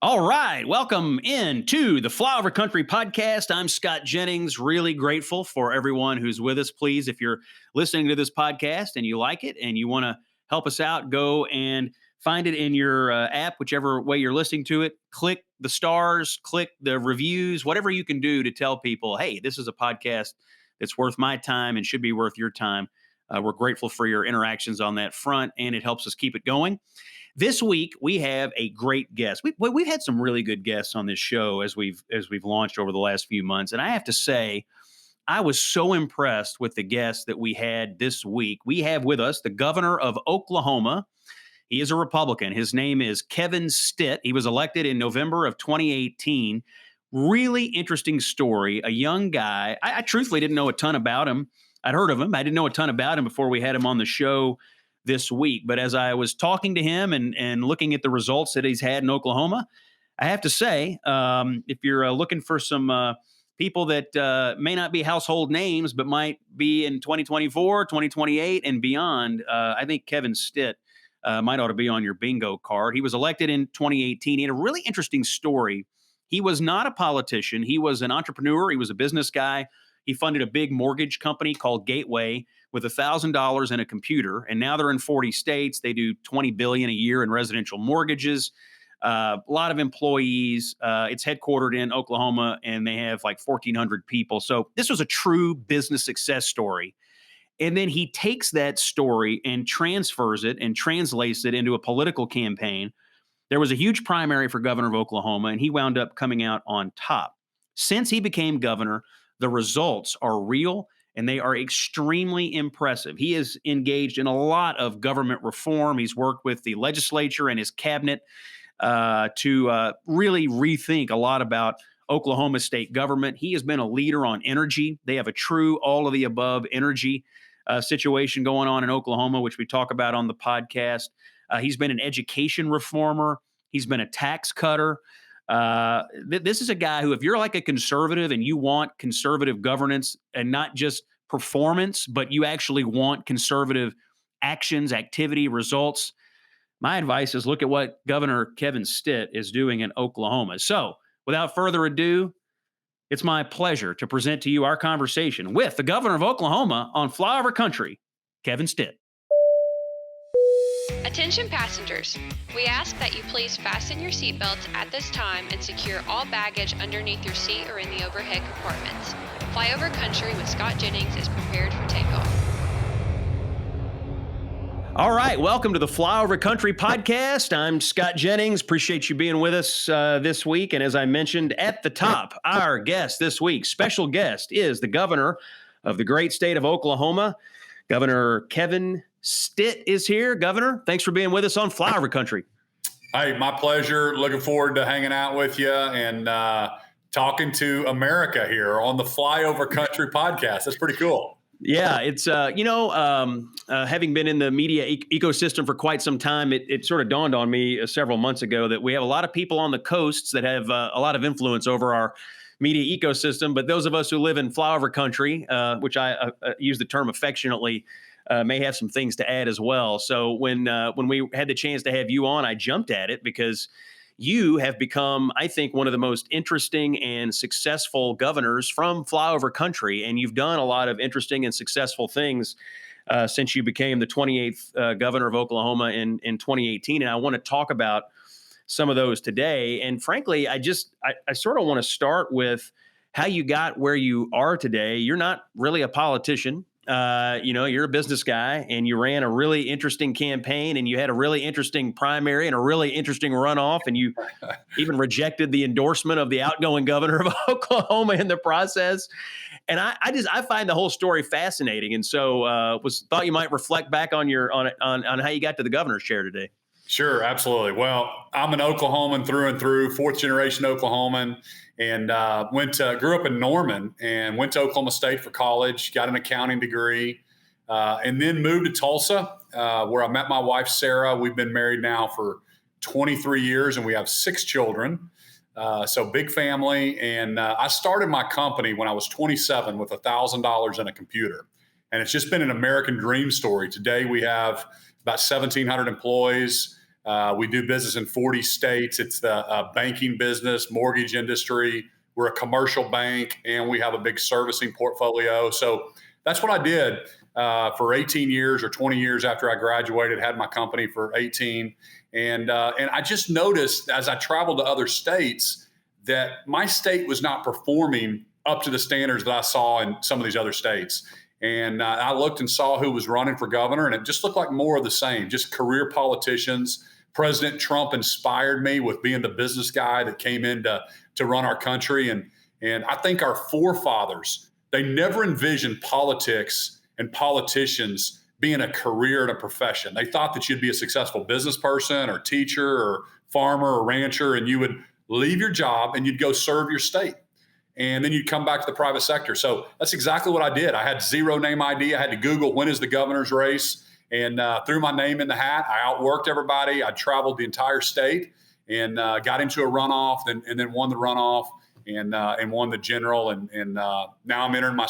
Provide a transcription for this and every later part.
All right, welcome into the Flyover Country podcast. I'm Scott Jennings. Really grateful for everyone who's with us. Please, if you're listening to this podcast and you like it and you want to help us out, go and find it in your app, whichever way you're listening to it. Click the stars, click the reviews, whatever you can do to tell people, hey, this is a podcast that's worth my time and should be worth your time. We're grateful for your interactions on that front, and it helps us keep it going. This week we have a great guest. We've had some really good guests on this show as we've launched over the last few months, and I have to say, I was so impressed with the guests that we had this week. We have with us the governor of Oklahoma. He is a Republican. His name is Kevin Stitt. He was elected in November of 2018. Really interesting story. A young guy. I truthfully didn't know a ton about him. I'd heard of him. I didn't know a ton about him before we had him on the show this week. But as I was talking to him and looking at the results that he's had in Oklahoma, I have to say, if you're looking for some people that may not be household names, but might be in 2024, 2028, and beyond, I think Kevin Stitt might ought to be on your bingo card. He was elected in 2018. He had a really interesting story. He was not a politician. He was an entrepreneur. He was a business guy. He funded a big mortgage company called Gateway with $1,000 and a computer. And now they're in 40 states. They do $20 billion a year in residential mortgages. A lot of employees. It's headquartered in Oklahoma, and they have like 1,400 people. So this was a true business success story. And then he takes that story and transfers it and translates it into a political campaign. There was a huge primary for governor of Oklahoma, and he wound up coming out on top. Since he became governor, the results are real, and they are extremely impressive. He is engaged in a lot of government reform. He's worked with the legislature and his cabinet to really rethink a lot about Oklahoma state government. He has been a leader on energy. They have a true all-of-the-above energy situation going on in Oklahoma, which we talk about on the podcast. He's been an education reformer. He's been a tax cutter. This is a guy who, if you're like a conservative and you want conservative governance and not just performance, but you actually want conservative actions, activity, results, my advice is look at what Governor Kevin Stitt is doing in Oklahoma. So without further ado, it's my pleasure to present to you our conversation with the governor of Oklahoma on Flyover Country, Kevin Stitt. Attention passengers, we ask that you please fasten your seatbelts at this time and secure all baggage underneath your seat or in the overhead compartments. Flyover Country with Scott Jennings is prepared for takeoff. All right, welcome to the Flyover Country podcast. I'm Scott Jennings. Appreciate you being with us this week. And as I mentioned at the top, our guest this week, special guest, is the governor of the great state of Oklahoma. Governor Kevin Stitt is here. Governor, thanks for being with us on Flyover Country. Hey, my pleasure. Looking forward to hanging out with you and talking to America here on the Flyover Country podcast. That's pretty cool. Yeah, it's, having been in the media ecosystem for quite some time, it sort of dawned on me several months ago that we have a lot of people on the coasts that have a lot of influence over our media ecosystem. But those of us who live in Flyover Country, which I use the term affectionately, may have some things to add as well. So when we had the chance to have you on, I jumped at it because you have become, I think, one of the most interesting and successful governors from Flyover Country, and you've done a lot of interesting and successful things since you became the 28th governor of Oklahoma in 2018. And I want to talk about some of those today. And frankly, I sort of want to start with how you got where you are today. You're not really a politician. You're a business guy, and you ran a really interesting campaign, and you had a really interesting primary and a really interesting runoff, and you even rejected the endorsement of the outgoing governor of Oklahoma in the process. And I find the whole story fascinating, and so thought you might reflect back on on how you got to the governor's chair today. Sure, absolutely. Well, I'm an Oklahoman through and through, fourth generation Oklahoman, and grew up in Norman and went to Oklahoma State for college, got an accounting degree, and then moved to Tulsa, where I met my wife, Sarah. We've been married now for 23 years, and we have 6 children. So big family. And I started my company when I was 27 with $1,000 and a computer. And it's just been an American dream story. Today we have about 1,700 employees. We do business in 40 states. It's the banking business, mortgage industry. We're a commercial bank, and we have a big servicing portfolio. So that's what I did for 18 years or 20 years after I graduated, had my company for 18. And I just noticed as I traveled to other states that my state was not performing up to the standards that I saw in some of these other states. And I looked and saw who was running for governor, and it just looked like more of the same, just career politicians. President Trump inspired me with being the business guy that came in to run our country. And I think our forefathers, they never envisioned politics and politicians being a career and a profession. They thought that you'd be a successful business person or teacher or farmer or rancher, and you would leave your job and you'd go serve your state. And then you'd come back to the private sector. So that's exactly what I did. I had zero name ID. I had to Google when is the governor's race, and threw my name in the hat. I outworked everybody. I traveled the entire state and got into a runoff, and then won the runoff and won the general. And now I'm entering my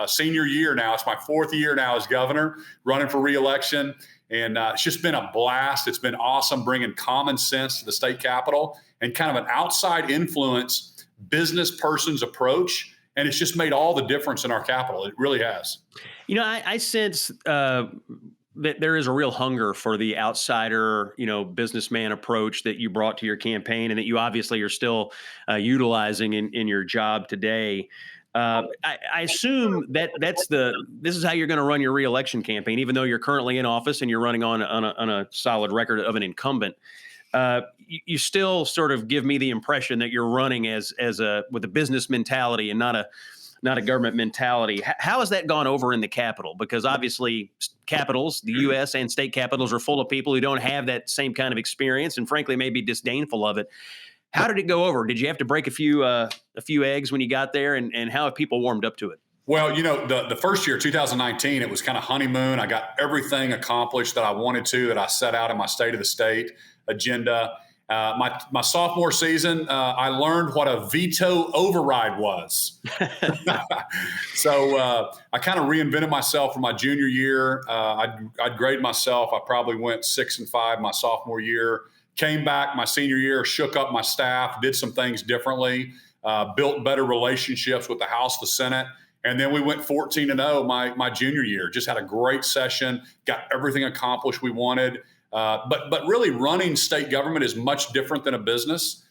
senior year now. It's my fourth year now as governor, running for reelection. And it's just been a blast. It's been awesome bringing common sense to the state capitol and kind of an outside influence business person's approach. And it's just made all the difference in our capital. It really has. You know, I sense that there is a real hunger for the outsider, businessman approach that you brought to your campaign, and that you obviously are still utilizing in your job today. I assume this is how you're going to run your reelection campaign, even though you're currently in office and you're running on a solid record of an incumbent. You still sort of give me the impression that you're running with a business mentality and not a government mentality. How has that gone over in the Capitol? Because obviously capitals, the U.S. and state capitals, are full of people who don't have that same kind of experience and frankly may be disdainful of it. How did it go over? Did you have to break a few eggs when you got there, and how have people warmed up to it? Well, the first year, 2019, it was kind of honeymoon. I got everything accomplished that I wanted to, that I set out in my State of the State agenda. My sophomore season, I learned what a veto override was. So I kind of reinvented myself for my junior year. I'd grade myself. I probably went 6-5 my sophomore year. Came back my senior year, shook up my staff, did some things differently, built better relationships with the House, the Senate. And then we went 14-0 my junior year. Just had a great session, got everything accomplished we wanted. But really, running state government is much different than a business.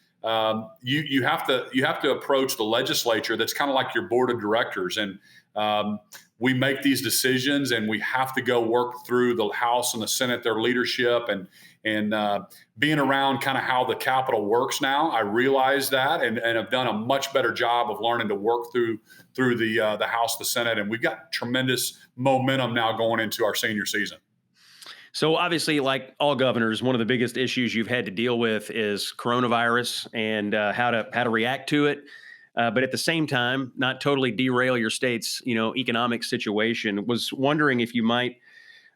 You have to approach the legislature. That's kind of like your board of directors, and we make these decisions, and we have to go work through the House and the Senate, their leadership, and being around kind of how the Capitol works now. I realize that, and have done a much better job of learning to work through the House, the Senate, and we've got tremendous momentum now going into our senior season. So obviously, like all governors, one of the biggest issues you've had to deal with is coronavirus and how to react to it. But at the same time, not totally derail your state's economic situation. Was wondering if you might.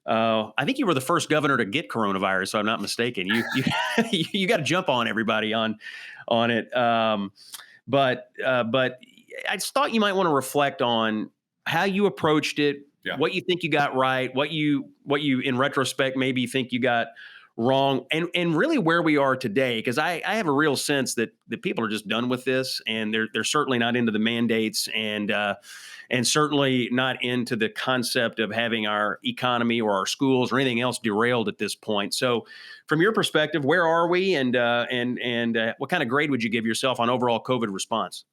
I think you were the first governor to get coronavirus, so I'm not mistaken. You got to jump on everybody on it. But I just thought you might want to reflect on how you approached it. Yeah. What you think you got right, what you in retrospect maybe think you got wrong, and really where we are today. Because I have a real sense that people are just done with this, and they're certainly not into the mandates, and certainly not into the concept of having our economy or our schools or anything else derailed at this point. So, from your perspective, where are we, and what kind of grade would you give yourself on overall COVID response?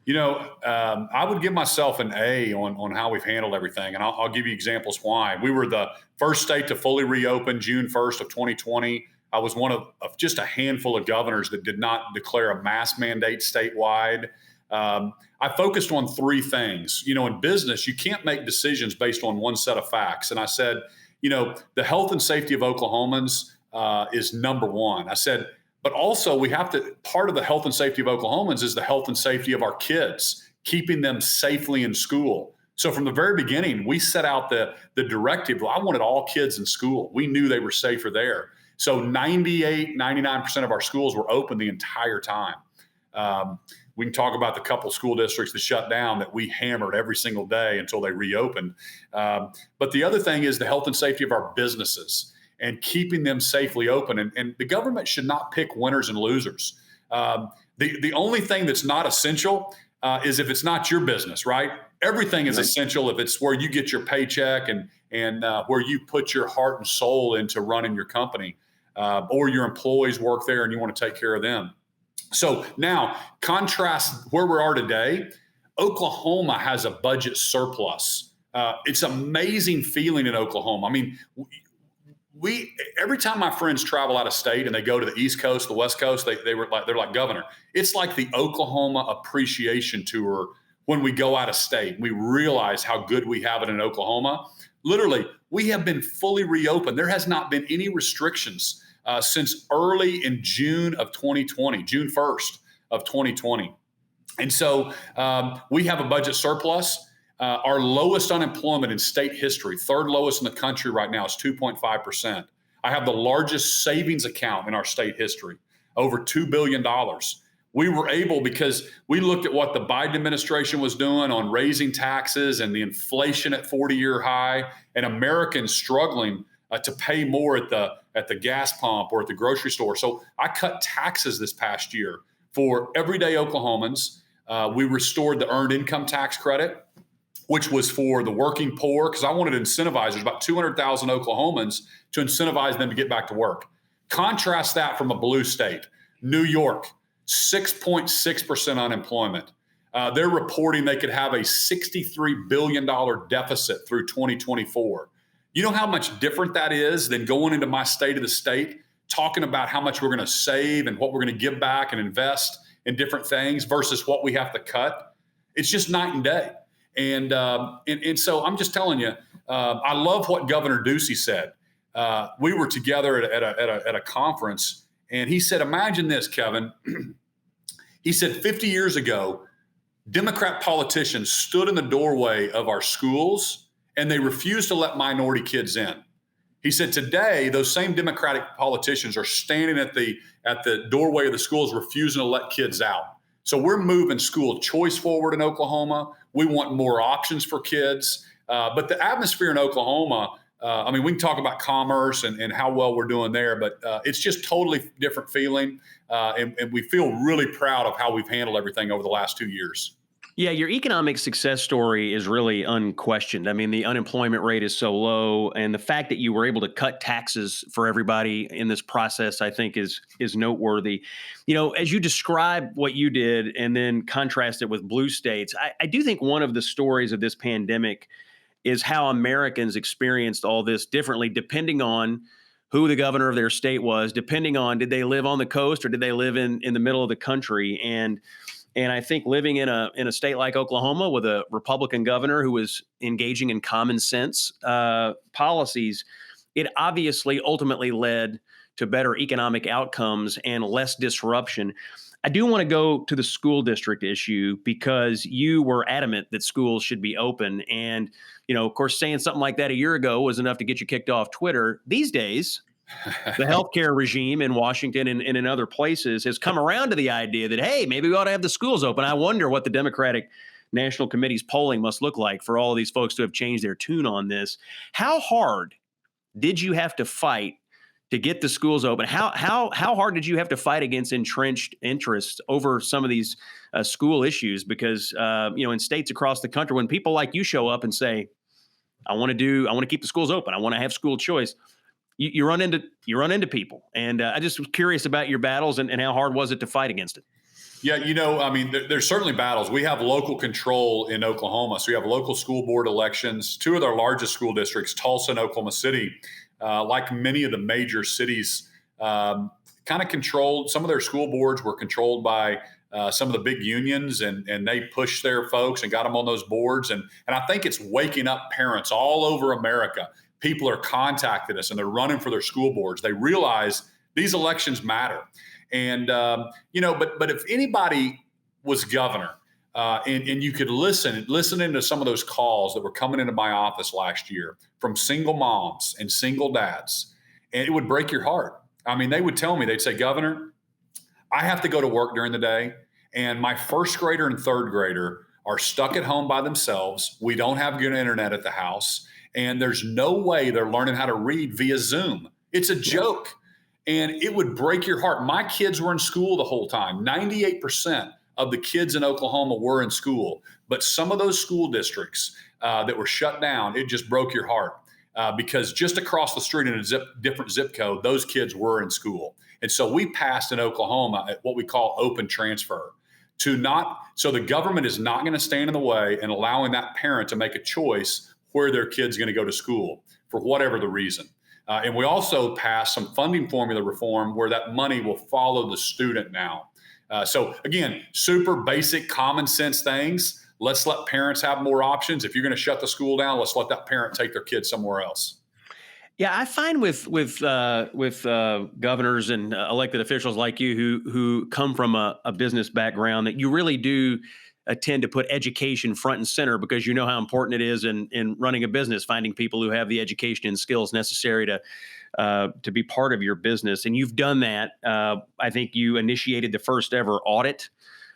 I would give myself an A on how we've handled everything. And I'll give you examples why. We were the first state to fully reopen June 1st of 2020. I was one of just a handful of governors that did not declare a mask mandate statewide. I focused on three things. In business, you can't make decisions based on one set of facts. And I said, the health and safety of Oklahomans is number one. I said, but also part of the health and safety of Oklahomans is the health and safety of our kids, keeping them safely in school. So from the very beginning, we set out the directive. Well, I wanted all kids in school. We knew they were safer there. So 99% of our schools were open the entire time. We can talk about the couple school districts that shut down that we hammered every single day until they reopened. But the other thing is the health and safety of our businesses. and keeping them safely open. And the government should not pick winners and losers. The only thing that's not essential is if it's not your business, right? Everything is essential if it's where you get your paycheck and where you put your heart and soul into running your company, or your employees work there and you want to take care of them. So now contrast where we are today. Oklahoma has a budget surplus. It's an amazing feeling in Oklahoma. I mean, every time my friends travel out of state and they go to the East Coast, the West Coast, they're like, Governor, it's like the Oklahoma appreciation tour. When we go out of state, we realize how good we have it in Oklahoma. Literally, we have been fully reopened. There has not been any restrictions since early in June of 2020, June 1st of 2020. And so we have a budget surplus. Our lowest unemployment in state history, third lowest in the country right now, is 2.5%. I have the largest savings account in our state history, over $2 billion. We were able, because we looked at what the Biden administration was doing on raising taxes and the inflation at 40-year high, and Americans struggling to pay more at the gas pump or at the grocery store. So I cut taxes this past year for everyday Oklahomans. We restored the earned income tax credit, which was for the working poor, because I wanted to incentivize. There's about 200,000 Oklahomans to incentivize them to get back to work. Contrast that from a blue state, New York, 6.6% unemployment. They're reporting they could have a $63 billion deficit through 2024. You know how much different that is than going into my state of the state, talking about how much we're going to save and what we're going to give back and invest in different things versus what we have to cut. It's just night and day. And so I'm just telling you, I love what Governor Ducey said. We were together at a conference, and he said, imagine this, Kevin. He said 50 years ago, Democrat politicians stood in the doorway of our schools and they refused to let minority kids in. He said today, those same Democratic politicians are standing at the doorway of the schools refusing to let kids out. So we're moving school choice forward in Oklahoma. We want more options for kids. But the atmosphere in Oklahoma, I mean, we can talk about commerce and how well we're doing there, but it's just totally different feeling. And we feel really proud of how we've handled everything over the last 2 years. Yeah, your economic success story is really unquestioned. I mean, the unemployment rate is so low, and the fact that you were able to cut taxes for everybody in this process, I think, is noteworthy. You know, as you describe what you did and then contrast it with blue states, I do think one of the stories of this pandemic is how Americans experienced all this differently, depending on who the governor of their state was, depending on did they live on the coast or did they live in the middle of the country. And I think living in a state like Oklahoma with a Republican governor who was engaging in common sense policies, it obviously ultimately led to better economic outcomes and less disruption. I do want to go to the school district issue because you were adamant that schools should be open. And, you know, of course, saying something like that a year ago was enough to get you kicked off Twitter. These days, the healthcare regime in Washington and in other places has come around to the idea that, hey, maybe we ought to have the schools open. I wonder what the Democratic National Committee's polling must look like for all of these folks to have changed their tune on this. How hard did you have to fight to get the schools open? How hard did you have to fight against entrenched interests over some of these school issues? Because, you know, in states across the country, when people like you show up and say, I want to keep the schools open, I want to have school choice, you run into people. And I just was curious about your battles and how hard was it to fight against it? Yeah, you know, I mean, there's certainly battles. We have local control in Oklahoma. So we have local school board elections. Two of our largest school districts, Tulsa and Oklahoma City, like many of the major cities, kind of controlled. Some of their school boards were controlled by some of the big unions, and they pushed their folks and got them on those boards. And I think it's waking up parents all over America. People are contacting us and they're running for their school boards. They realize these elections matter. And, you know, but if anybody was governor and you could listening to some of those calls that were coming into my office last year from single moms and single dads, and it would break your heart. I mean, they would tell me, they'd say, Governor, I have to go to work during the day, and my first grader and third grader are stuck at home by themselves. We don't have good internet at the house, and there's no way they're learning how to read via Zoom. It's a joke. And it would break your heart. My kids were in school the whole time. 98% of the kids in Oklahoma were in school. But some of those school districts that were shut down, it just broke your heart. Because just across the street in a different zip code, those kids were in school. And so we passed in Oklahoma what we call open transfer so the government is not going to stand in the way and allowing that parent to make a choice where their kid's going to go to school for whatever the reason. And we also passed some funding formula reform where that money will follow the student now. So again, super basic common sense things. Let's let parents have more options. If you're going to shut the school down, let's let that parent take their kids somewhere else. Yeah, I find with governors and elected officials like you who come from a business background that you really do tend to put education front and center because you know how important it is in running a business, finding people who have the education and skills necessary to be part of your business. And you've done that. I think you initiated the first ever audit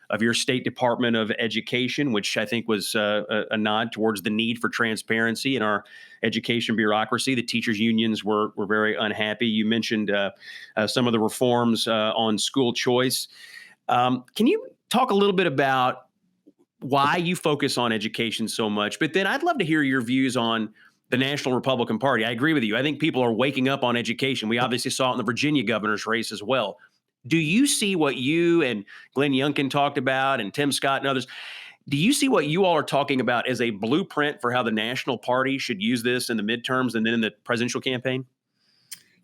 of your State Department of Education, which I think was a nod towards the need for transparency in our education bureaucracy. The teachers' unions were very unhappy. You mentioned some of the reforms on school choice. Can you talk a little bit about why you focus on education so much? But then I'd love to hear your views on the National Republican Party. I agree with you. I think people are waking up on education. We obviously saw it in the Virginia governor's race as well. Do you see what you and Glenn Youngkin talked about and Tim Scott and others? Do you see what you all are talking about as a blueprint for how the National Party should use this in the midterms and then in the presidential campaign?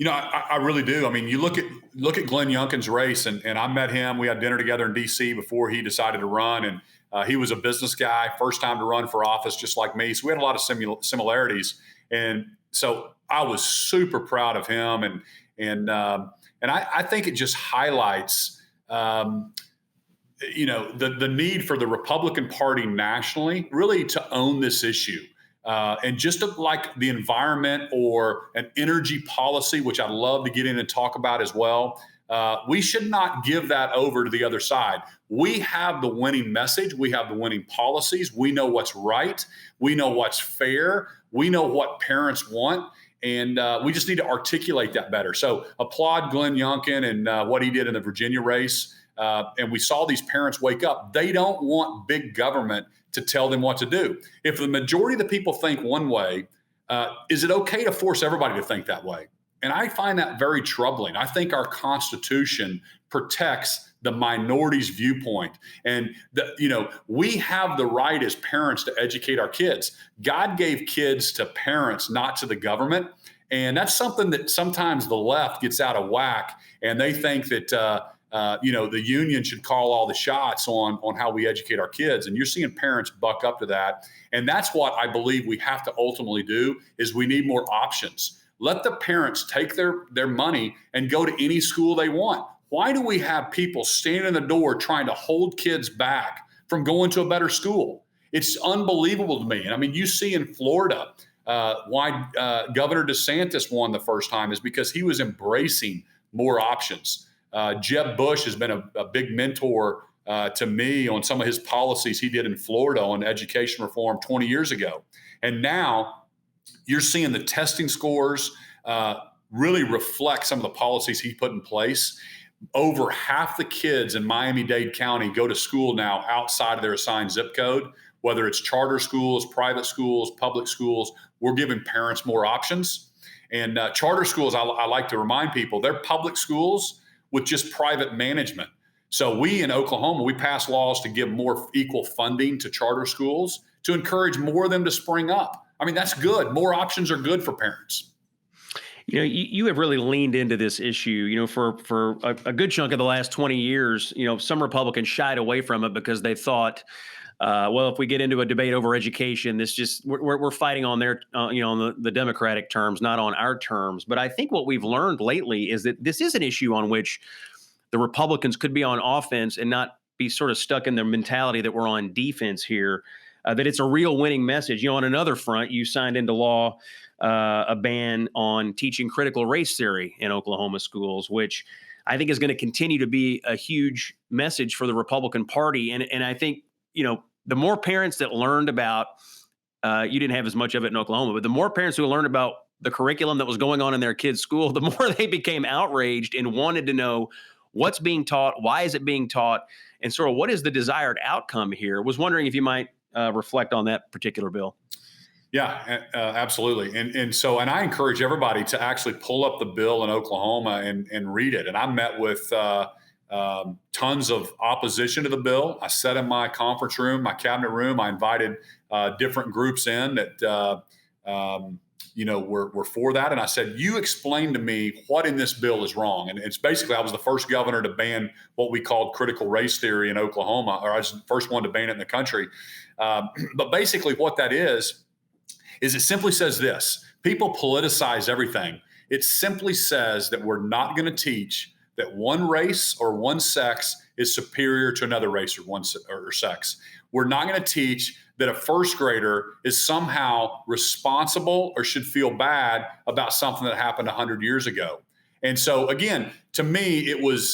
I really do. I mean, you look at Glenn Youngkin's race, and I met him. We had dinner together in D.C. before he decided to run, and he was a business guy, first time to run for office, just like me. So we had a lot of similarities, and so I was super proud of him, and I think it just highlights, the need for the Republican Party nationally really to own this issue. And just like the environment or an energy policy, which I'd love to get in and talk about as well, we should not give that over to the other side. We have the winning message. We have the winning policies. We know what's right. We know what's fair. We know what parents want. And we just need to articulate that better. So applaud Glenn Youngkin and what he did in the Virginia race. And we saw these parents wake up. They don't want big government to tell them what to do. If the majority of the people think one way, is it okay to force everybody to think that way? And I find that very troubling. I think our Constitution protects the minority's viewpoint. And we have the right as parents to educate our kids. God gave kids to parents, not to the government. And that's something that sometimes the left gets out of whack, and they think that the union should call all the shots on how we educate our kids. And you're seeing parents buck up to that. And that's what I believe we have to ultimately do is we need more options. Let the parents take their money and go to any school they want. Why do we have people standing in the door trying to hold kids back from going to a better school? It's unbelievable to me. And I mean, you see in Florida why Governor DeSantis won the first time is because he was embracing more options. Jeb Bush has been a big mentor to me on some of his policies he did in Florida on education reform 20 years ago. And now you're seeing the testing scores really reflect some of the policies he put in place. Over half the kids in Miami-Dade County go to school now outside of their assigned zip code, whether it's charter schools, private schools, public schools. We're giving parents more options. And charter schools, I like to remind people, they're public schools with just private management. So we in Oklahoma, we pass laws to give more equal funding to charter schools to encourage more of them to spring up. I mean, that's good. More options are good for parents. You have really leaned into this issue, for a good chunk of the last 20 years. Some Republicans shied away from it because they thought, if we get into a debate over education, we're fighting on their, on the Democratic terms, not on our terms. But I think what we've learned lately is that this is an issue on which the Republicans could be on offense and not be sort of stuck in their mentality that we're on defense here. That it's a real winning message. On another front, you signed into law a ban on teaching critical race theory in Oklahoma schools, which I think is going to continue to be a huge message for the Republican Party. And I think, the more parents that learned about, you didn't have as much of it in Oklahoma, but the more parents who learned about the curriculum that was going on in their kids' school, the more they became outraged and wanted to know what's being taught, why is it being taught, and sort of what is the desired outcome here. Was wondering if you might reflect on that particular bill. Yeah, absolutely. And I encourage everybody to actually pull up the bill in Oklahoma and read it. And I met with tons of opposition to the bill. I sat in my conference room, my cabinet room. I invited different groups in that were for that. And I said, you explain to me what in this bill is wrong. And it's basically, I was the first governor to ban what we called critical race theory in Oklahoma, or I was the first one to ban it in the country. But basically what that is it simply says this: people politicize everything. It simply says that we're not going to teach that one race or one sex is superior to another race or sex. We're not going to teach that a first grader is somehow responsible or should feel bad about something that happened 100 years ago. And so, again, to me, it was,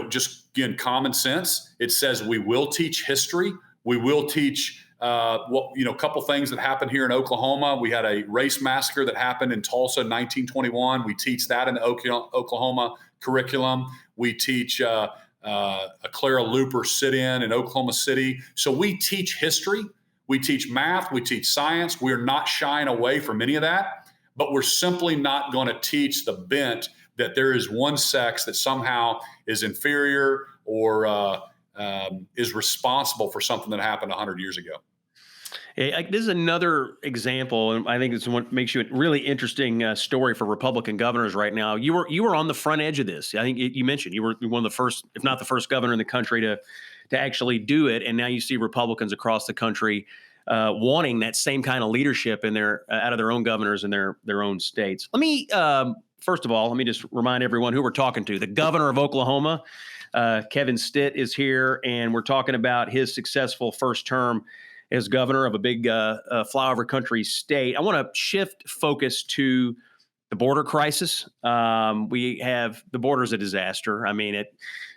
just again, common sense. It says we will teach history. We will teach a couple things that happened here in Oklahoma. We had a race massacre that happened in Tulsa in 1921. We teach that in the Oklahoma curriculum. We teach a Clara Looper sit-in in Oklahoma City. So we teach history. We teach math. We teach science. We're not shying away from any of that, but we're simply not going to teach the bent that there is one sex that somehow is inferior or is responsible for something that happened 100 years ago. This is another example, and I think this is what makes you a really interesting story for Republican governors right now. You were on the front edge of this. I think you mentioned you were one of the first, if not the first governor in the country to actually do it, and now you see Republicans across the country wanting that same kind of leadership in out of their own governors in their own states. Let me first of all, let me just remind everyone who we're talking to. The governor of Oklahoma, Kevin Stitt, is here, and we're talking about his successful first term as governor of a big flyover country state. I want to shift focus to the border crisis. We have the border is a disaster. I mean,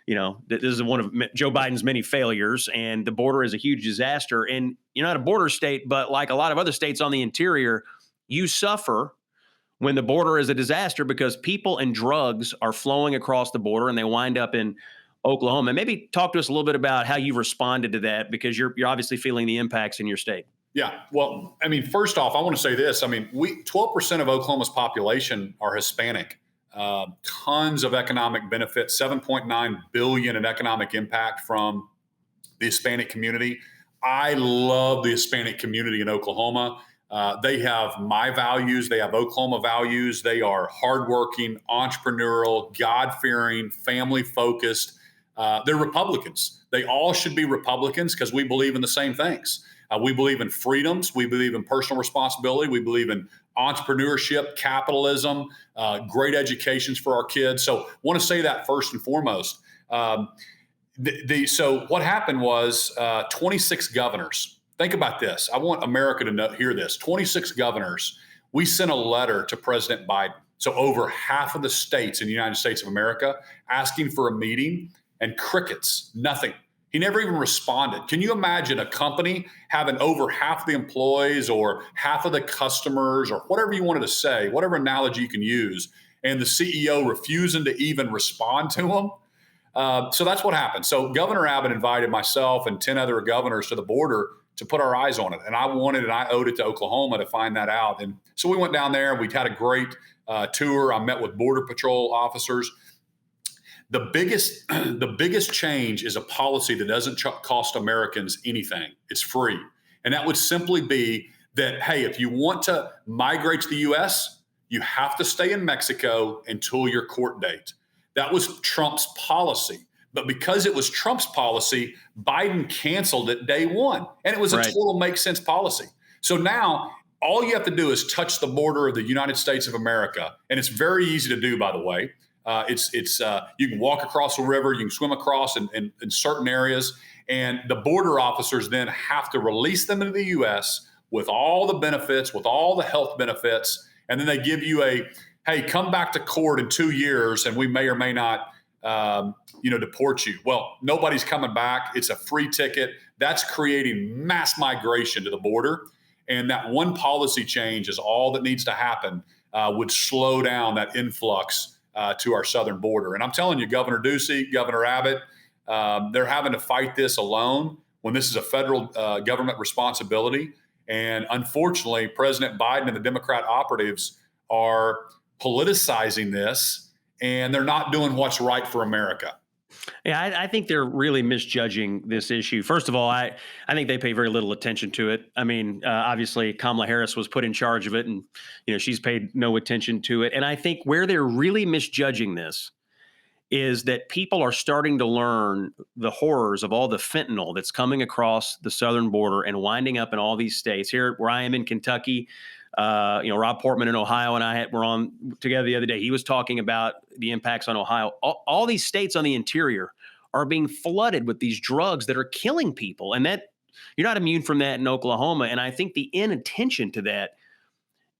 this is one of Joe Biden's many failures, and the border is a huge disaster. And you're not a border state, but like a lot of other states on the interior, you suffer when the border is a disaster because people and drugs are flowing across the border and they wind up in Oklahoma. Maybe talk to us a little bit about how you've responded to that, because you're obviously feeling the impacts in your state. Yeah. Well, I mean, first off, I want to say this. I mean, 12% of Oklahoma's population are Hispanic. Tons of economic benefits, 7.9 billion in economic impact from the Hispanic community. I love the Hispanic community in Oklahoma. They have my values. They have Oklahoma values. They are hardworking, entrepreneurial, God-fearing, family-focused. They're Republicans. They all should be Republicans because we believe in the same things. We believe in freedoms. We believe in personal responsibility. We believe in entrepreneurship, capitalism, great educations for our kids. So I want to say that first and foremost. So what happened was 26 governors. Think about this. I want America to hear this. 26 governors. We sent a letter to President Biden. So over half of the states in the United States of America asking for a meeting, and crickets, nothing. He never even responded. Can you imagine a company having over half the employees or half of the customers or whatever you wanted to say, whatever analogy you can use, and the CEO refusing to even respond to them? So that's what happened. So Governor Abbott invited myself and 10 other governors to the border to put our eyes on it. And I owed it to Oklahoma to find that out. And so we went down there. We had a great tour. I met with Border Patrol officers. The biggest change is a policy that doesn't cost Americans anything. It's free. And that would simply be that, hey, if you want to migrate to the U.S., you have to stay in Mexico until your court date. That was Trump's policy. But because it was Trump's policy, Biden canceled it day one. And it was a total make sense policy. So now all you have to do is touch the border of the United States of America. And it's very easy to do, by the way. You can walk across the river, you can swim across in certain areas, and the border officers then have to release them into the U.S. with all the benefits, with all the health benefits, and then they give you hey, come back to court in 2 years, and we may or may not, deport you. Well, nobody's coming back. It's a free ticket. That's creating mass migration to the border. And that one policy change is all that needs to happen, would slow down that influx to our southern border. And I'm telling you, Governor Ducey, Governor Abbott, they're having to fight this alone when this is a federal government responsibility. And unfortunately, President Biden and the Democrat operatives are politicizing this, and they're not doing what's right for America. Yeah, I think they're really misjudging this issue. First of all, I think they pay very little attention to it. I mean, obviously, Kamala Harris was put in charge of it, and she's paid no attention to it. And I think where they're really misjudging this is that people are starting to learn the horrors of all the fentanyl that's coming across the southern border and winding up in all these states. Here, where I am in Kentucky, Rob Portman in Ohio and I were on together the other day. He was talking about the impacts on Ohio. All these states on the interior are being flooded with these drugs that are killing people. And that you're not immune from that in Oklahoma. And I think the inattention to that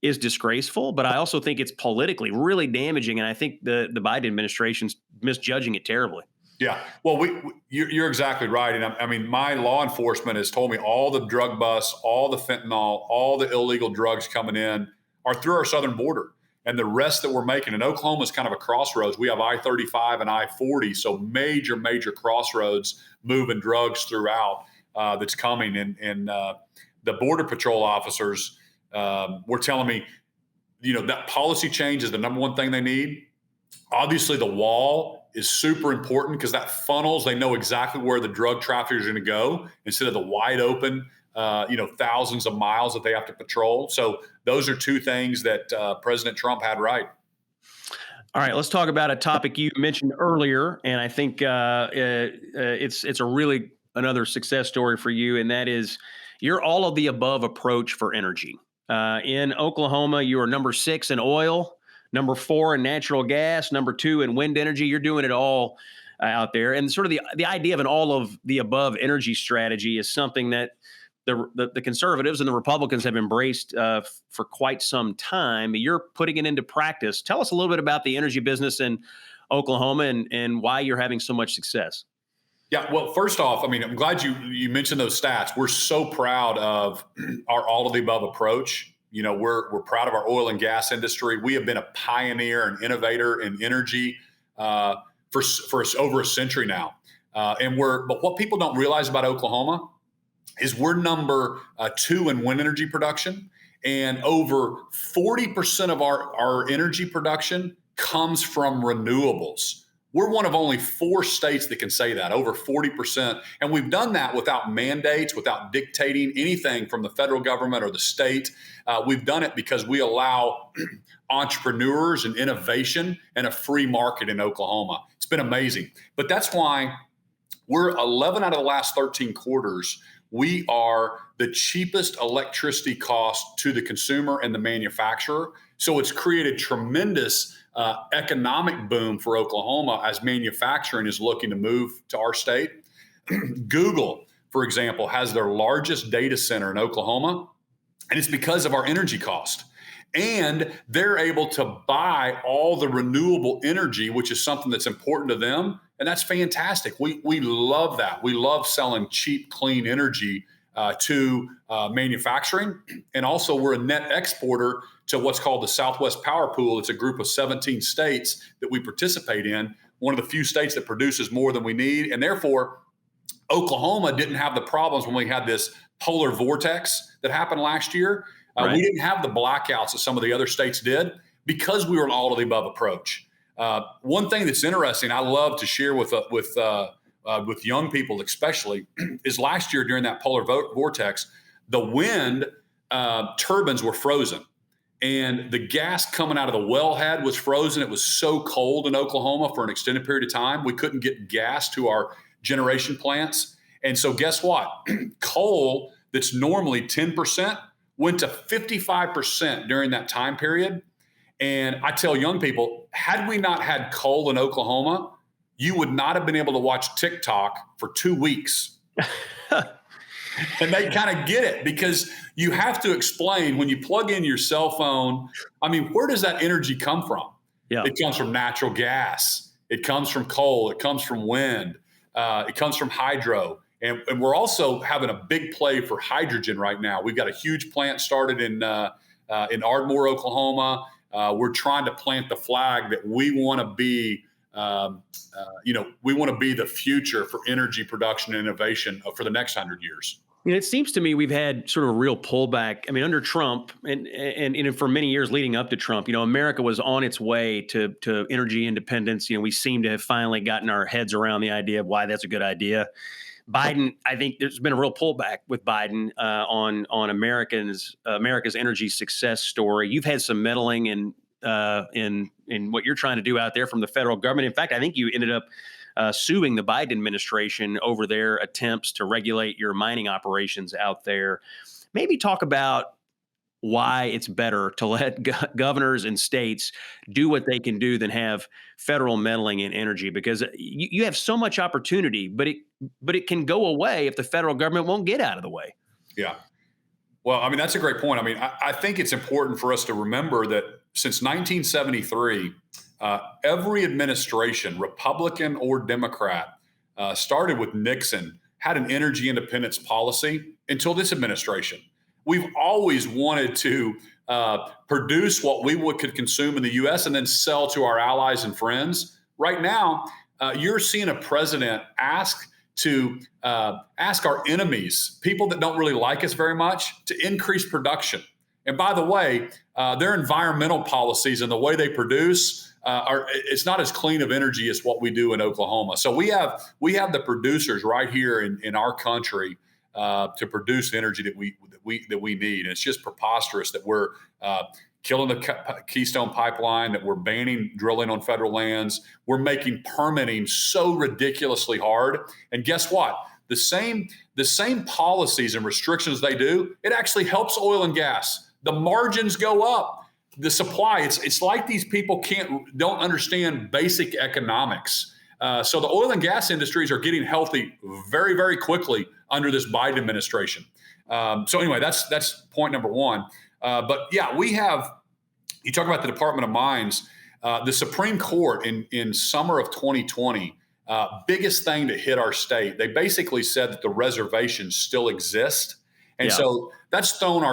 is disgraceful, but I also think it's politically really damaging. And I think the Biden administration's misjudging it terribly. Yeah, well, you're exactly right. And I mean, my law enforcement has told me all the drug busts, all the fentanyl, all the illegal drugs coming in are through our southern border. And the rest that we're making, and Oklahoma is kind of a crossroads. We have I-35 and I-40, so major crossroads moving drugs throughout that's coming. And the Border Patrol officers were telling me, that policy change is the number one thing they need. Obviously, the wall is super important because that funnels, they know exactly where the drug traffickers are going to go instead of the wide open, thousands of miles that they have to patrol. So those are two things that President Trump had right. All right, let's talk about a topic you mentioned earlier, and I think it's a really another success story for you, and that is your all of the above approach for energy. In Oklahoma, you are number 6 in oil, number 4 in natural gas, number 2 in wind energy. You're doing it all out there. And sort of the idea of an all of the above energy strategy is something that the conservatives and the Republicans have embraced for quite some time. You're putting it into practice. Tell us a little bit about the energy business in Oklahoma and why you're having so much success. Yeah, well, first off, I mean, I'm glad you mentioned those stats. We're so proud of our all of the above approach. We're proud of our oil and gas industry. We have been a pioneer and innovator in energy for over a century now. But what people don't realize about Oklahoma is we're number 2 in wind energy production, and over 40% of our energy production comes from renewables. We're one of only 4 states that can say that, over 40%. And we've done that without mandates, without dictating anything from the federal government or the state. We've done it because we allow entrepreneurs and innovation and a free market in Oklahoma. It's been amazing. But that's why we're 11 out of the last 13 quarters, we are the cheapest electricity cost to the consumer and the manufacturer. So it's created tremendous economic boom for Oklahoma as manufacturing is looking to move to our state. Google, for example, has their largest data center in Oklahoma, and it's because of our energy cost. And they're able to buy all the renewable energy, which is something that's important to them. And that's fantastic. We love that. We love selling cheap, clean energy to manufacturing. And also we're a net exporter to what's called the Southwest Power Pool. It's a group of 17 states that we participate in, one of the few states that produces more than we need. And therefore, Oklahoma didn't have the problems when we had this polar vortex that happened last year. Right. We didn't have the blackouts that some of the other states did because we were an all of the above approach. One thing that's interesting, I love to share with young people especially, is last year during that polar vortex, the wind turbines were frozen. And the gas coming out of the wellhead was frozen. It was so cold in Oklahoma for an extended period of time. We couldn't get gas to our generation plants. And so guess what? Coal that's normally 10% went to 55% during that time period. And I tell young people, had we not had coal in Oklahoma, you would not have been able to watch TikTok for 2 weeks. And they kind of get it because you have to explain when you plug in your cell phone. I mean, where does that energy come from? Yeah. It comes from natural gas. It comes from coal. It comes from wind. It comes from hydro. And we're also having a big play for hydrogen right now. We've got a huge plant started in Ardmore, Oklahoma. We're trying to plant the flag that we want to be, we want to be the future for energy production and innovation for the next 100 years. And it seems to me we've had sort of a real pullback. I mean, under Trump and for many years leading up to Trump, America was on its way to energy independence. We seem to have finally gotten our heads around the idea of why that's a good idea. Biden, I think there's been a real pullback with Biden on America's energy success story. You've had some meddling in what you're trying to do out there from the federal government. In fact, I think you ended up suing the Biden administration over their attempts to regulate your mining operations out there. Maybe talk about why it's better to let governors and states do what they can do than have federal meddling in energy, because you have so much opportunity, but it can go away if the federal government won't get out of the way. Yeah. Well, I mean, that's a great point. I mean, I think it's important for us to remember that since 1973, every administration, Republican or Democrat, started with Nixon, had an energy independence policy until this administration. We've always wanted to produce what we could consume in the U.S. and then sell to our allies and friends. Right now, you're seeing a president ask our enemies, people that don't really like us very much, to increase production. And by the way, their environmental policies and the way they produce it's not as clean of energy as what we do in Oklahoma. So we have the producers right here in our country to produce energy that we need. And it's just preposterous that we're killing the Keystone Pipeline, that we're banning drilling on federal lands. We're making permitting so ridiculously hard. And guess what? The same policies and restrictions they do, it actually helps oil and gas. The margins go up. The supply, it's like these people don't understand basic economics. So the oil and gas industries are getting healthy very, very quickly under this Biden administration. So anyway, that's point number one. But yeah, you talk about the Department of Mines, the Supreme Court in summer of 2020, biggest thing that hit our state. They basically said that the reservations still exist. And so that's thrown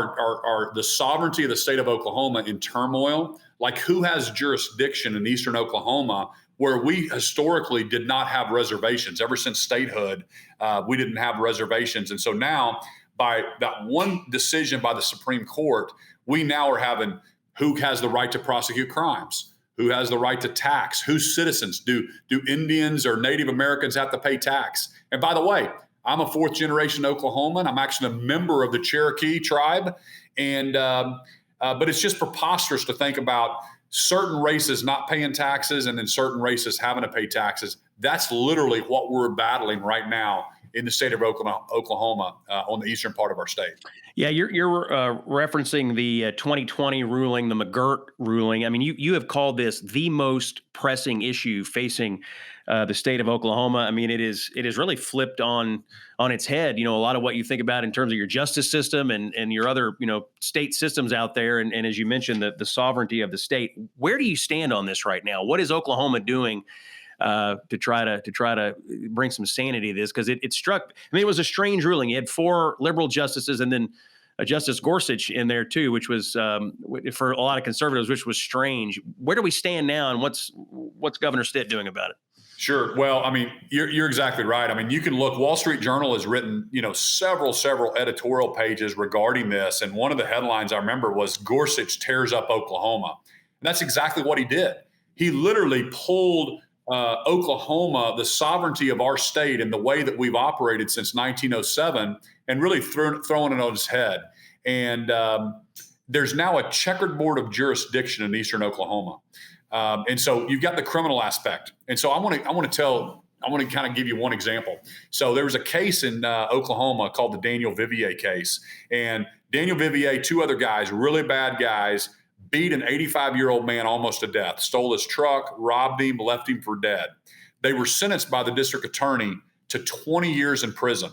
the sovereignty of the state of Oklahoma in turmoil. Like, who has jurisdiction in eastern Oklahoma, where we historically did not have reservations? Ever since statehood, we didn't have reservations. And so now, by that one decision by the Supreme Court, we now are having who has the right to prosecute crimes, who has the right to tax, whose citizens do Indians or Native Americans have to pay tax. And by the way, I'm a fourth generation Oklahoman. I'm actually a member of the Cherokee tribe. And but it's just preposterous to think about certain races not paying taxes and then certain races having to pay taxes. That's literally what we're battling right now in the state of Oklahoma on the eastern part of our state. Yeah, you're referencing the 2020 ruling, the McGirt ruling. I mean, you have called this the most pressing issue facing the state of Oklahoma. I mean, it is really flipped on its head. A lot of what you think about in terms of your justice system and your other state systems out there, and as you mentioned, the sovereignty of the state. Where do you stand on this right now? What is Oklahoma doing to try to bring some sanity to this? Because it struck. I mean, it was a strange ruling. You had 4 liberal justices and then Justice Gorsuch in there too, which was for a lot of conservatives, which was strange. Where do we stand now, and what's Governor Stitt doing about it? Sure. Well, I mean, you're exactly right. I mean, you can look. Wall Street Journal has written, several editorial pages regarding this, and one of the headlines I remember was "Gorsuch tears up Oklahoma," and that's exactly what he did. He literally pulled Oklahoma, the sovereignty of our state and the way that we've operated since 1907, and really throwing it on its head. And there's now a checkered board of jurisdiction in eastern Oklahoma. And so you've got the criminal aspect. And so I want to kind of give you one example. So there was a case in Oklahoma called the Daniel Vivier case. And Daniel Vivier, 2 other guys, really bad guys, beat an 85-year-old man almost to death, stole his truck, robbed him, left him for dead. They were sentenced by the district attorney to 20 years in prison.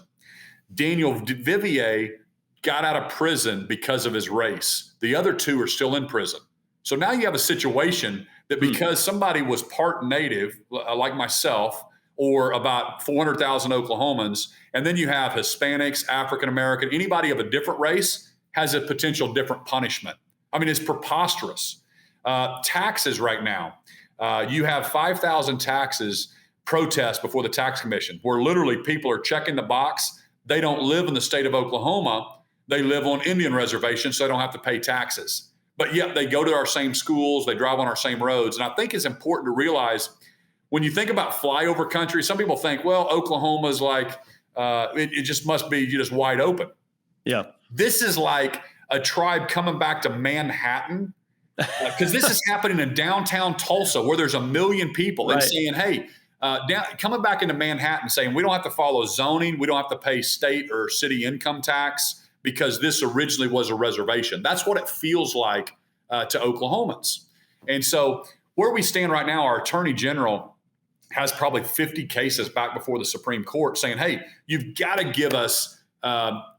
Daniel Vivier got out of prison because of his race. The other 2 are still in prison. So now you have a situation that because somebody was part native, like myself, or about 400,000 Oklahomans. And then you have Hispanics, African American, anybody of a different race has a potential different punishment. I mean, it's preposterous. Taxes right now, you have 5,000 taxes protests before the tax commission, where literally people are checking the box. They don't live in the state of Oklahoma. They live on Indian reservations, so they don't have to pay taxes. But yet they go to our same schools, they drive on our same roads. And I think it's important to realize when you think about flyover country, some people think, well, Oklahoma's like, it just must be just wide open. Yeah. This is like a tribe coming back to Manhattan, because this is happening in downtown Tulsa where there's 1 million people, and saying, hey, coming back into Manhattan saying we don't have to follow zoning, we don't have to pay state or city income tax because this originally was a reservation. That's what it feels like to Oklahomans. And so where we stand right now, our attorney general has probably 50 cases back before the Supreme Court saying, hey, you've got to give us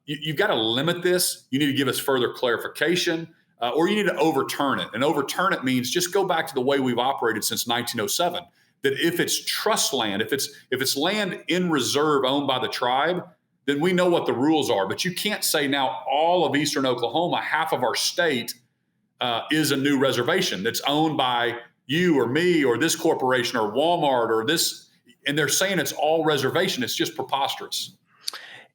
you've got to limit this. You need to give us further clarification, or you need to overturn it. And overturn it means just go back to the way we've operated since 1907. That if it's trust land, if it's land in reserve owned by the tribe, then we know what the rules are. But you can't say now all of eastern Oklahoma, half of our state, is a new reservation that's owned by you or me or this corporation or Walmart or this, and they're saying it's all reservation. It's just preposterous.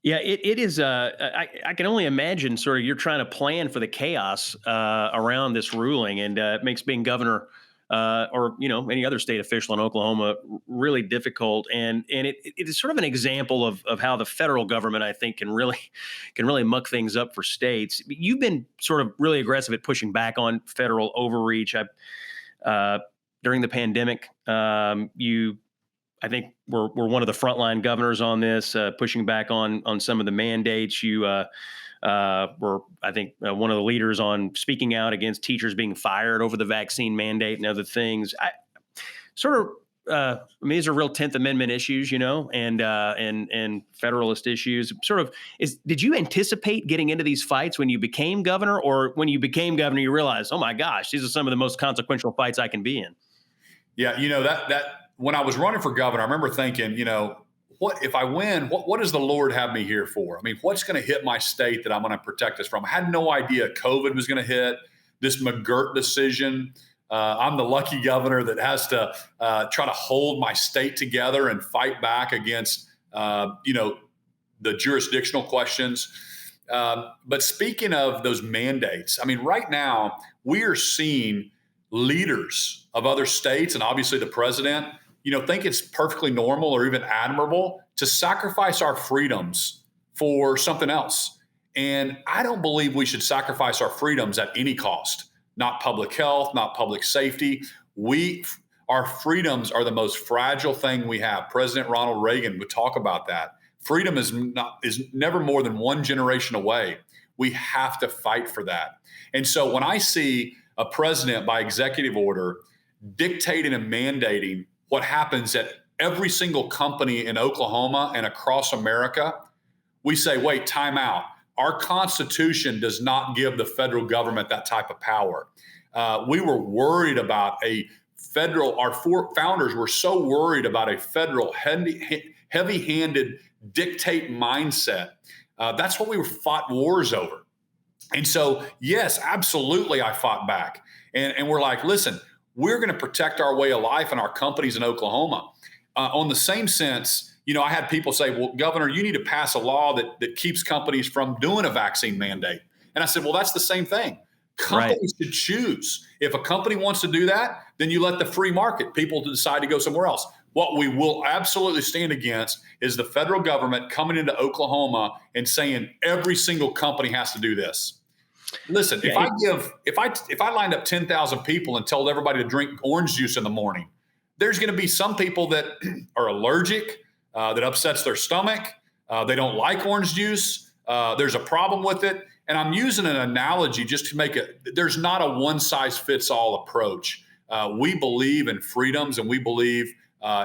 Yeah, it is. I can only imagine sort of you're trying to plan for the chaos around this ruling, and it makes being governor or any other state official in Oklahoma really difficult. And it is sort of an example of how the federal government, I think, can really muck things up for states. You've been sort of really aggressive at pushing back on federal overreach. During the pandemic, I think we're one of the frontline governors on this, pushing back on some of the mandates. You were, I think, one of the leaders on speaking out against teachers being fired over the vaccine mandate and other things. These are real 10th Amendment issues, and Federalist issues. Did you anticipate getting into these fights when you became governor, or when you became governor, you realized, oh my gosh, these are some of the most consequential fights I can be in? Yeah, that when I was running for governor, I remember thinking, what if I win? What does the Lord have me here for? I mean, what's going to hit my state that I'm going to protect us from? I had no idea COVID was going to hit. This McGirt decision. I'm the lucky governor that has to try to hold my state together and fight back against, the jurisdictional questions. But speaking of those mandates, I mean, right now we are seeing leaders of other states, and obviously the president, think it's perfectly normal or even admirable to sacrifice our freedoms for something else. And I don't believe we should sacrifice our freedoms at any cost. Not public health, not public safety. Our freedoms are the most fragile thing we have. President Ronald Reagan would talk about that. Freedom is never more than one generation away. We have to fight for that. And so when I see a president by executive order dictating and mandating what happens at every single company in Oklahoma and across America, we say, wait, time out. Our Constitution does not give the federal government that type of power. We were worried about our founders were so worried about a federal heavy-handed dictate mindset. That's what we fought wars over. And so, yes, absolutely, I fought back. And we're like, listen, we're going to protect our way of life and our companies in Oklahoma. On the same sense, I had people say, well, Governor, you need to pass a law that keeps companies from doing a vaccine mandate. And I said, well, that's the same thing. Companies should choose. If a company wants to do that, then you let the free market people decide to go somewhere else. What we will absolutely stand against is the federal government coming into Oklahoma and saying every single company has to do this. Listen, if I lined up 10,000 people and told everybody to drink orange juice in the morning, there's going to be some people that are allergic, that upsets their stomach. They don't like orange juice. There's a problem with it. And I'm using an analogy just to make there's not a one size fits all approach. We believe in freedoms and we believe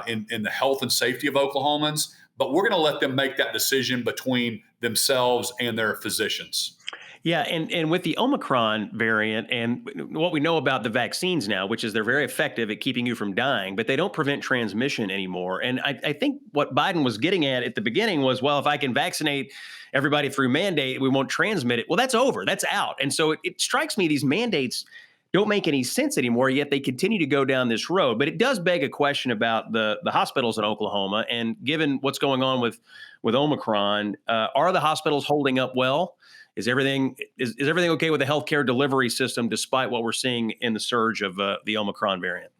in the health and safety of Oklahomans, but we're going to let them make that decision between themselves and their physicians. Yeah, and with the Omicron variant and what we know about the vaccines now, which is they're very effective at keeping you from dying, but they don't prevent transmission anymore. And I think what Biden was getting at the beginning was, well, if I can vaccinate everybody through mandate, we won't transmit it. Well, that's over. That's out. And so it strikes me these mandates don't make any sense anymore, yet they continue to go down this road. But it does beg a question about the hospitals in Oklahoma. And given what's going on with Omicron, are the hospitals holding up well? Is everything okay with the healthcare delivery system, despite what we're seeing in the surge of the Omicron variant?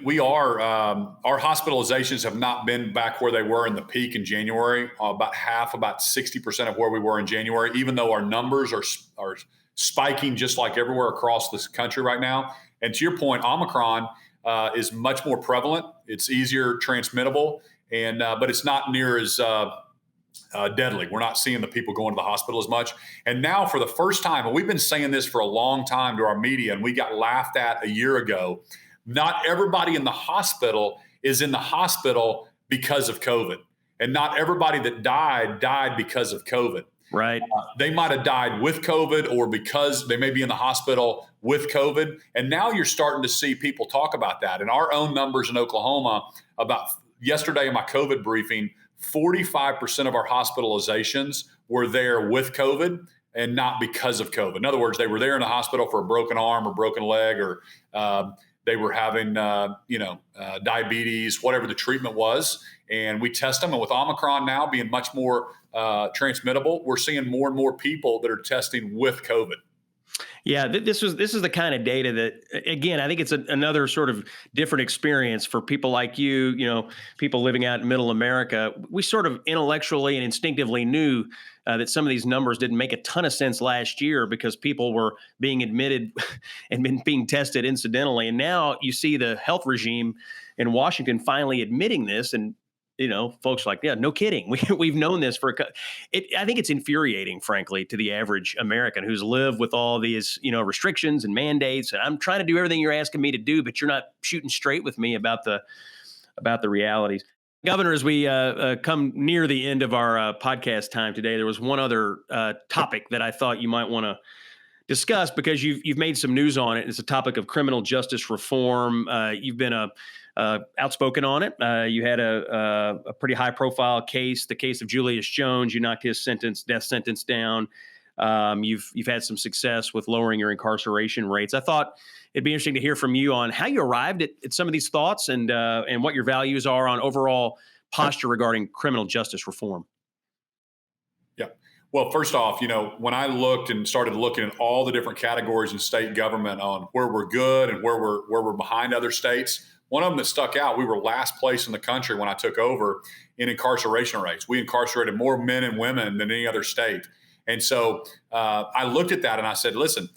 We are, our hospitalizations have not been back where they were in the peak in January, about 60% of where we were in January, even though our numbers are spiking just like everywhere across this country right now. And to your point, Omicron is much more prevalent. It's easier transmittable, but it's not near as deadly. We're not seeing the people going to the hospital as much. And now for the first time, and we've been saying this for a long time to our media, and we got laughed at a year ago, not everybody in the hospital is in the hospital because of COVID. And not everybody that died because of COVID. Right. They might have died with COVID or because they may be in the hospital with COVID. And now you're starting to see people talk about that. And our own numbers in Oklahoma, about yesterday in my COVID briefing, 45% of our hospitalizations were there with COVID and not because of COVID. In other words, they were there in the hospital for a broken arm or broken leg, or they were having, diabetes, whatever the treatment was. And we test them. And with Omicron now being much more transmittable, we're seeing more and more people that are testing with COVID. Yeah, this is the kind of data that, again, I think it's another sort of different experience for people like you, people living out in middle America. We sort of intellectually and instinctively knew that some of these numbers didn't make a ton of sense last year because people were being admitted and being tested incidentally. And now you see the health regime in Washington finally admitting this, and folks are like, yeah, no kidding. We've known this I think it's infuriating, frankly, to the average American who's lived with all these, restrictions and mandates. And I'm trying to do everything you're asking me to do, but you're not shooting straight with me about the realities. Governor, as we come near the end of our podcast time today, there was one other topic that I thought you might want to discuss because you've made some news on it. It's a topic of criminal justice reform. You've been outspoken on it. You had a pretty high profile case, the case of Julius Jones. You knocked his death sentence down. You've had some success with lowering your incarceration rates. I thought it'd be interesting to hear from you on how you arrived at some of these thoughts and what your values are on overall posture regarding criminal justice reform. Yeah. Well, first off, when I looked and started looking at all the different categories in state government on where we're good and where we're behind other states, one of them that stuck out, we were last place in the country when I took over in incarceration rates. We incarcerated more men and women than any other state. And so I looked at that and I said, listen,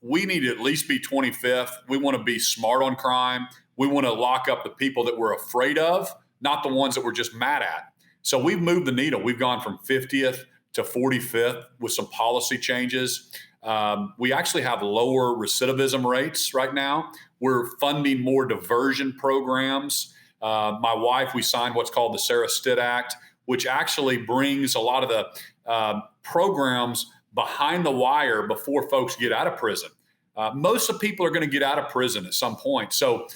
we need to at least be 25th. We want to be smart on crime. We want to lock up the people that we're afraid of, not the ones that we're just mad at. So we've moved the needle. We've gone from 50th to 45th with some policy changes. We actually have lower recidivism rates right now. We're funding more diversion programs. My wife, we signed what's called the Sarah Stitt Act, which actually brings a lot of the programs behind the wire before folks get out of prison. Most of the people are going to get out of prison at some point. So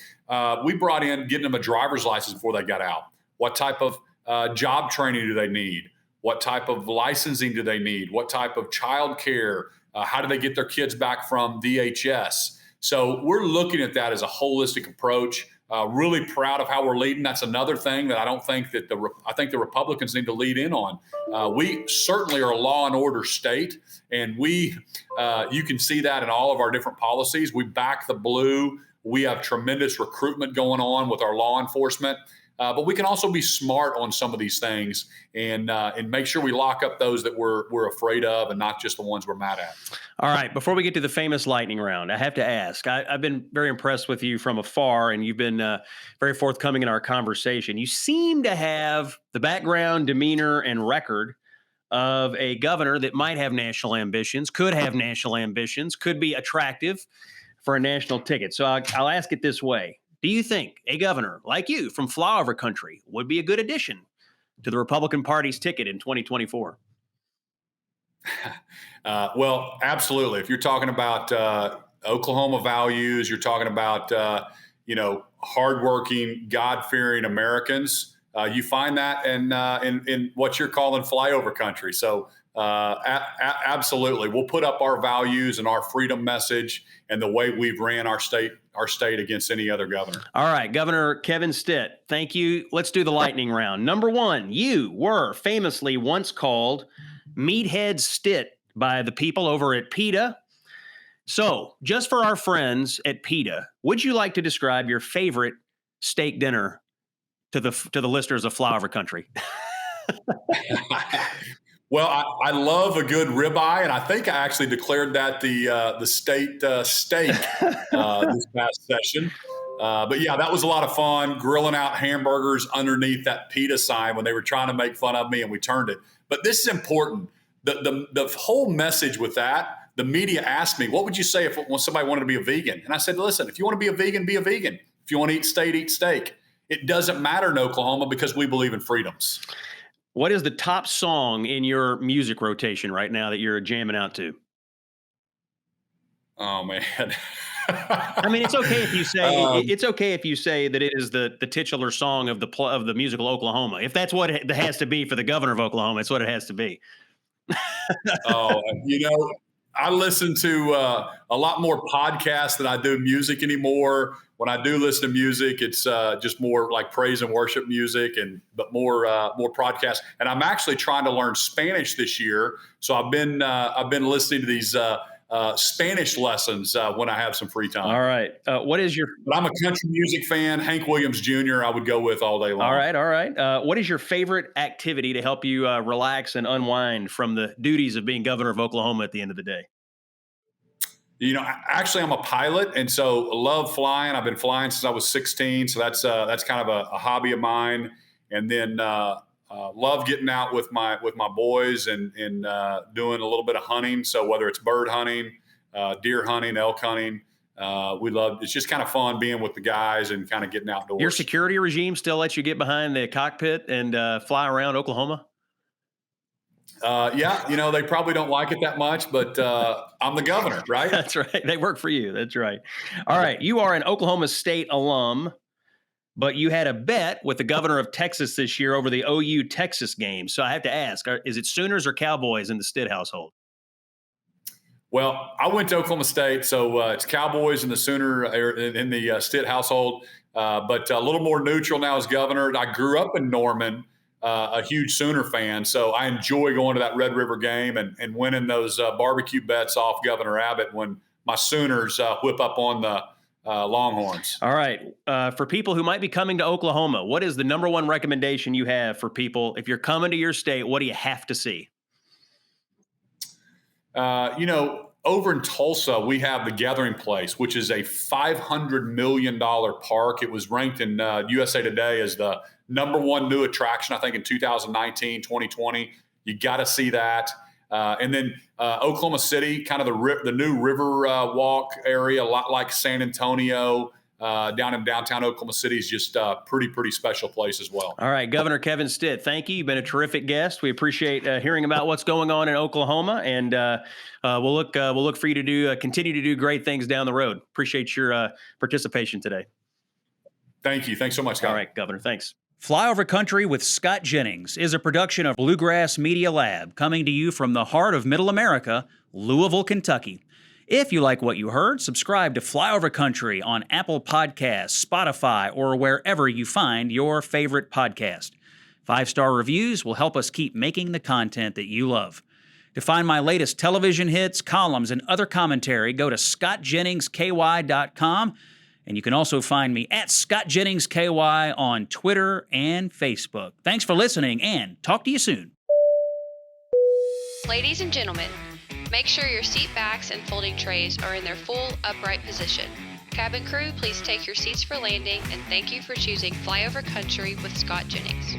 we brought in getting them a driver's license before they got out. What type of job training do they need? What type of licensing do they need? What type of child care? How do they get their kids back from DHS? So we're looking at that as a holistic approach. Really proud of how we're leading. That's another thing that I don't think that I think the Republicans need to lead in on. We certainly are a law and order state, and you can see that in all of our different policies. We back the blue. We have tremendous recruitment going on with our law enforcement. But we can also be smart on some of these things and make sure we lock up those that we're afraid of and not just the ones we're mad at. All right. Before we get to the famous lightning round, I have to ask, I've been very impressed with you from afar, and you've been very forthcoming in our conversation. You seem to have the background, demeanor, and record of a governor that might have national ambitions, could have national ambitions, could be attractive for a national ticket. So I'll ask it this way. Do you think a governor like you from flyover country would be a good addition to the Republican Party's ticket in 2024? Well, absolutely. If you're talking about Oklahoma values, you're talking about hardworking, God-fearing Americans. You find that in what you're calling flyover country. So absolutely, we'll put up our values and our freedom message and the way we've ran our state against any other governor. All right, Governor Kevin Stitt, thank you. Let's do the lightning round. Number one, you were famously once called Meathead Stitt by the people over at PETA. So, just for our friends at PETA, would you like to describe your favorite steak dinner to the listeners of Flyover Country? Well, I love a good ribeye, and I think I actually declared that the state steak this past session. But yeah, that was a lot of fun, grilling out hamburgers underneath that PETA sign when they were trying to make fun of me, and we turned it. But this is important. The whole message with that, the media asked me, what would you say if somebody wanted to be a vegan? And I said, listen, if you want to be a vegan, be a vegan. If you want to eat steak. It doesn't matter in Oklahoma because we believe in freedoms. What is the top song in your music rotation right now that you're jamming out to? Oh, man. I mean, it's okay if you say that it is the titular song of the musical Oklahoma. If that's what it has to be for the governor of Oklahoma, it's what it has to be. I listen to a lot more podcasts than I do music anymore. When I do listen to music, it's just more like praise and worship music, but more podcasts. And I'm actually trying to learn Spanish this year, so I've been listening to these Spanish lessons when I have some free time. All right. But I'm a country music fan. Hank Williams Jr. I would go with all day long. All right. What is your favorite activity to help you relax and unwind from the duties of being governor of Oklahoma at the end of the day? Actually, I'm a pilot, and so I love flying. I've been flying since I was 16, so that's kind of a hobby of mine. And then love getting out with my boys and doing a little bit of hunting. So whether it's bird hunting, deer hunting, elk hunting, it's just kind of fun being with the guys and kind of getting outdoors. Your security regime still lets you get behind the cockpit and fly around Oklahoma? Yeah, they probably don't like it that much, but I'm the governor, right? That's right. They work for you. That's right. All right. You are an Oklahoma State alum, but you had a bet with the governor of Texas this year over the OU Texas game. So I have to ask, is it Sooners or Cowboys in the Stitt household? Well, I went to Oklahoma State, so it's Cowboys and the Sooner in the Stitt household, but a little more neutral now as governor. I grew up in Norman. A huge Sooner fan, so I enjoy going to that Red River game and winning those barbecue bets off Governor Abbott when my Sooners whip up on the Longhorns. All right. For people who might be coming to Oklahoma, what is the number one recommendation you have for people? If you're coming to your state, what do you have to see? Over in Tulsa, we have the Gathering Place, which is a $500 million park. It was ranked in USA Today as the number one new attraction, I think, in 2019, 2020. You got to see that. And then Oklahoma City, kind of the new River Walk area, a lot like San Antonio, down in downtown Oklahoma City is just a pretty special place as well. All right, Governor Kevin Stitt, thank you. You've been a terrific guest. We appreciate hearing about what's going on in Oklahoma, and we'll look for you to continue to do great things down the road. Appreciate your participation today. Thank you. Thanks so much, Scott. All right, Governor. Thanks. Flyover Country with Scott Jennings is a production of Bluegrass Media Lab, coming to you from the heart of Middle America, Louisville, Kentucky. If you like what you heard, subscribe to Flyover Country on Apple Podcasts, Spotify, or wherever you find your favorite podcast. 5-star reviews will help us keep making the content that you love. To find my latest television hits, columns, and other commentary, go to scottjenningsky.com. And you can also find me at Scott Jennings KY on Twitter and Facebook. Thanks for listening, and talk to you soon. Ladies and gentlemen, make sure your seat backs and folding trays are in their full upright position. Cabin crew, please take your seats for landing, and thank you for choosing Flyover Country with Scott Jennings.